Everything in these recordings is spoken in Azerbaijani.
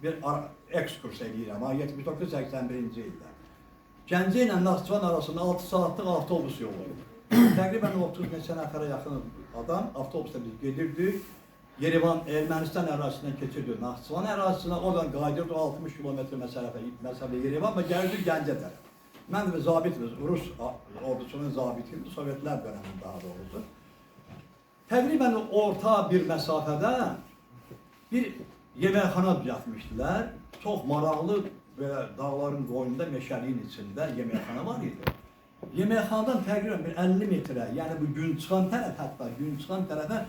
bir ekskurs edirəm. 79-81-ci ildə. Gəncə ilə Naxçıvan arasında 6 saatlıq avtobus yolu idi. Təqribən 30 neçə nəfərə yaxın adam avtobusda biz gedirdik. Yerevan Ermənistan ərazisindən keçirdik Naxçıvan ərazisinə, oradan qayıdırdı 60 kilometr məsafə Yerevan və gəlirdik Gəncə tərəf. Mən də zabitimiz, Rus ordusunun zabitiydim, Sovetlər dönəmində daha doğrusu. Təqribən orta bir məsafədə bir yeməkxana düzəltmişdilər. Çox maraqlı belə dağların qoynunda meşəliyin içində yeməkxana var idi. Yeməkxanadan təqribən bir 50 metrə, yəni bu gün çıxan tərəf, hətta gün çıxan tərəfə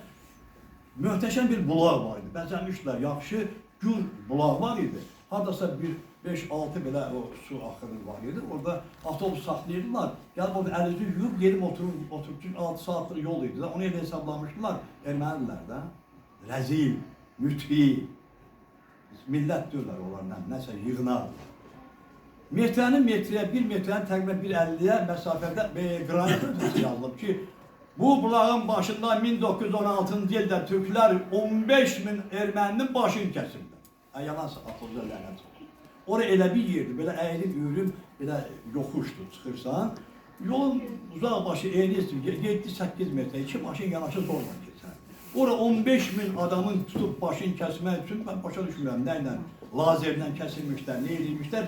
möhtəşəm bir bulaq var idi. Bəzəmişdilər, yaxşı gür bulaq var idi. Haradasa bir 5-6 belə o su axını var idi. Orada avtobus saxlayırdılar. Gəlib orada əlizi yuyub, gelib oturub 6 saatlıq yol idi. Onu elə hesablamışdılar ermənilər də. Rəzil, mütfi, millət deyirlər onlardan, nəsə yığınar. Metrənin metrəyə, bir metrənin təqribən 1.50-yə məsafədə qranit yazılıb ki, bu bulağın başında 1916-cı ildə Türklər 15.000 erməninin başını kəsildi. Yalansa atılca lənət olsun. Orada elə bir yerdir, belə əyilib, yürüyüb, belə yoxuşdur, çıxırsan. Yolun uzaq başı eynirsin, 7-8 metrə, 2 maşın yanaşı zorla keçər. Orada 15.000 adamın tutub başını kəsmək üçün, mən başa düşmürəm, nə ilə, lazerlə kəsilmişlər, nə edilmişlər.